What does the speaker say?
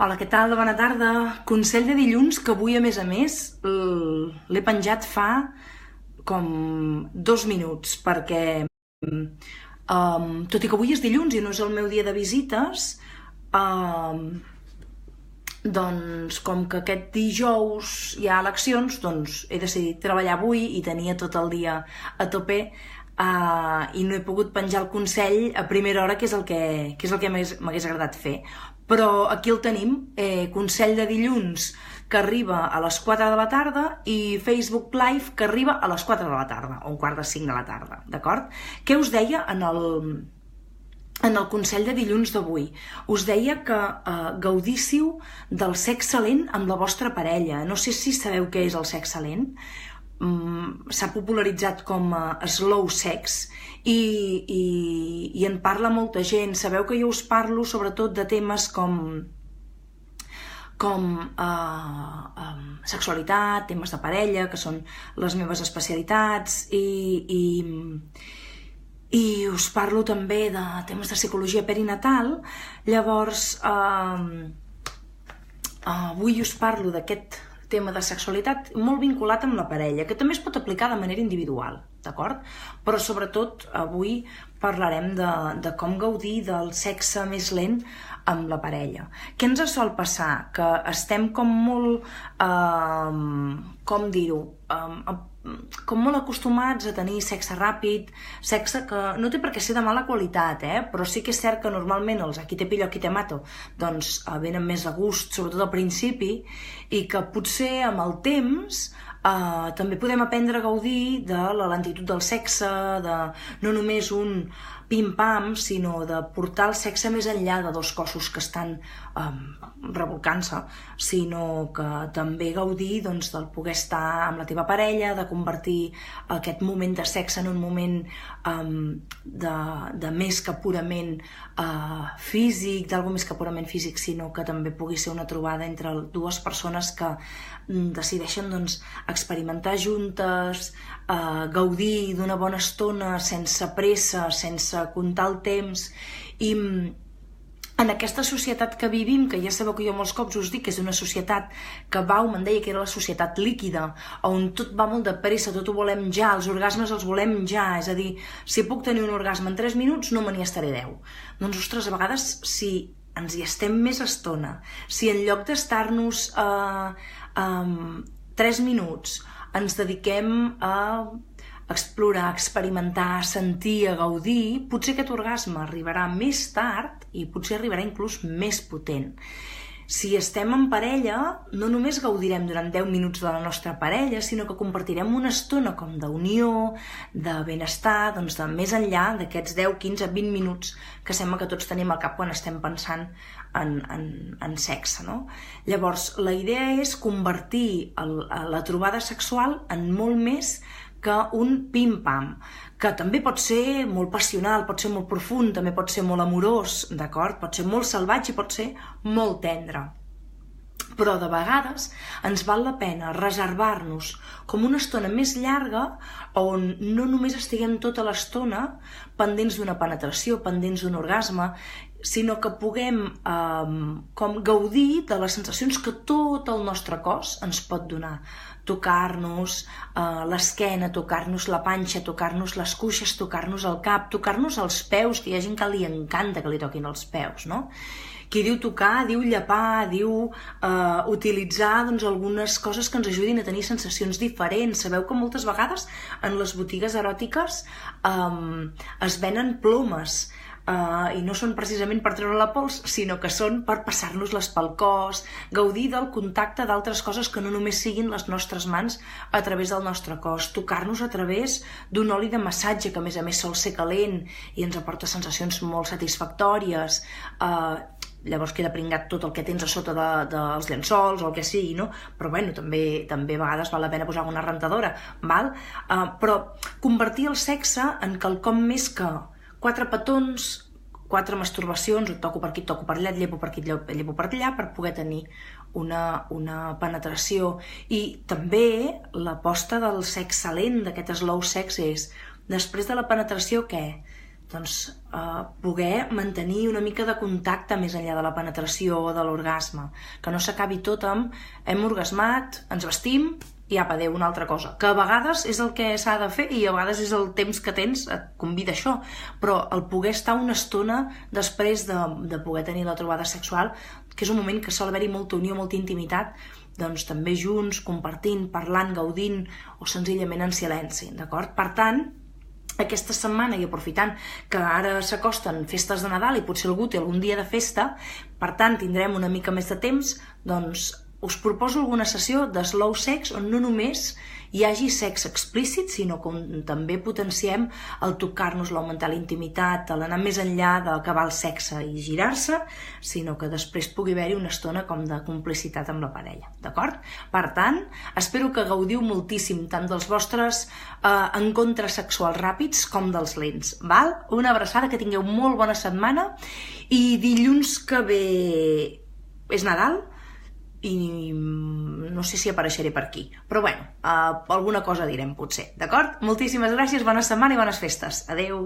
Hola, què tal? Bona tarda. Consell de dilluns que avui, a més, l'he penjat fa com 2 minuts, perquè tot i que avui és dilluns i no és el meu dia de visites, doncs com que aquest dijous hi ha eleccions, doncs he decidit treballar avui i tenia tot el dia a tope i no he pogut penjar el consell a primera hora, que és el que m'hagués agradat fer. Però aquí el tenim, consell de dilluns que arriba a les 4 de la tarda i Facebook Live que arriba a les 4 de la tarda, o un quart de 5 de la tarda, d'acord? Què us deia en el consell de dilluns d'avui? Us deia que gaudíssiu del sexe lent amb la vostra parella. No sé si sabeu què és el sexe lent. S'ha popularitzat com a slow sex i en parla molta gent. Sabeu que jo us parlo sobretot de temes com sexualitat, temes de parella, que són les meves especialitats, i us parlo també de temes de psicologia perinatal. Llavors, avui us parlo d'aquest tema de sexualitat molt vinculat amb la parella, que també es pot aplicar de manera individual, d'acord? Però sobretot avui parlarem de com gaudir del sexe més lent amb la parella. Què ens sol passar? Que estem com molt, com dir-ho, com molt acostumats a tenir sexe ràpid, sexe que no té per què ser de mala qualitat, però sí que és cert que normalment els aquí te pillo, aquí te mato, doncs venen més a gust, sobretot al principi, i que potser amb el temps també podem aprendre a gaudir de la lentitud del sexe, de no només un pim-pam, sinó de portar el sexe més enllà de dos cossos que estan revolcant-se, sinó que també gaudir del poder estar amb la teva parella, de convertir aquest moment de sexe en un moment de més que purament físic, d'algo més que purament físic, sinó que també pugui ser una trobada entre dues persones que decideixen experimentar juntes, gaudir d'una bona estona sense pressa, sense comptar el temps. I en aquesta societat que vivim, que ja sabeu que jo molts cops us dic que és una societat que me'n deia que era la societat líquida, on tot va molt de pressa, tot ho volem ja, els orgasmes els volem ja, és a dir, si puc tenir un orgasme en 3 minuts no me n'hi estaré 10. Doncs, ostres, a vegades si ens hi estem més estona, si en lloc d'estar-nos 3 minuts ens dediquem a explorar, a experimentar, a sentir, a gaudir, potser aquest orgasme arribarà més tard i potser arribarà inclús més potent. Si estem en parella, no només gaudirem durant 10 minuts de la nostra parella, sinó que compartirem una estona com d'unió, de benestar, de més enllà d'aquests 10, 15, 20 minuts que sembla que tots tenim al cap quan estem pensant en sexe, no? Llavors, la idea és convertir la trobada sexual en molt més que un pim-pam, que també pot ser molt passional, pot ser molt profund, també pot ser molt amorós, d'acord? Pot ser molt salvatge i pot ser molt tendre. Però de vegades ens val la pena reservar-nos com una estona més llarga on no només estiguem tota l'estona pendents d'una penetració, pendents d'un orgasme, sinó que puguem com gaudir de les sensacions que tot el nostre cos ens pot donar. Tocar-nos l'esquena, tocar-nos la panxa, tocar-nos les cuixes, tocar-nos el cap, tocar-nos els peus, que hi ha gent que li encanta que li toquin els peus, no? Qui diu tocar, diu llepar, diu utilitzar algunes coses que ens ajudin a tenir sensacions diferents. Sabeu que moltes vegades en les botigues eròtiques es venen plomes, i no són precisament per treure la pols, sinó que són per passar-nos-les pel cos, gaudir del contacte d'altres coses que no només siguin les nostres mans a través del nostre cos, tocar-nos a través d'un oli de massatge que a més sol ser calent i ens aporta sensacions molt satisfactòries. Llavors queda pringat tot el que tens a sota dels llençols o el que sigui, no? Però bueno, també a vegades val la pena posar una rentadora, val? Però convertir el sexe en quelcom més que 4 petons, 4 masturbacions, ho toco per aquí, toco per allà, et llepo per aquí, et llepo per allà, per poder tenir una penetració. I també l'aposta del sexe lent, d'aquest slow sex, és després de la penetració què? poder mantenir una mica de contacte més enllà de la penetració o de l'orgasme, que no s'acabi tot amb hem orgasmat, ens vestim i apa, adéu, una altra cosa, que a vegades és el que s'ha de fer i a vegades és el temps que tens, et convida a això, però el poder estar una estona després de poder tenir la trobada sexual, que és un moment que sol haver-hi molta unió, molta intimitat, doncs també junts, compartint, parlant, gaudint o senzillament en silenci, d'acord? Per tant, aquesta setmana, i aprofitant que ara s'acosten festes de Nadal i potser algú té algun dia de festa, per tant tindrem una mica més de temps, doncs us proposo alguna sessió de slow sex on no només hi hagi sexe explícit, sinó que també potenciem el tocar-nos, l'augmentar la intimitat, l'anar més enllà d'acabar el sexe i girar-se, sinó que després pugui haver-hi una estona com de complicitat amb la parella, d'acord? Per tant, espero que gaudiu moltíssim tant dels vostres encontres sexuals ràpids com dels lents, val? Una abraçada, que tingueu molt bona setmana i dilluns que ve és Nadal, i no sé si apareixeré per aquí, però bueno, alguna cosa direm potser, d'acord? Moltíssimes gràcies, bona setmana i bones festes. Adeu!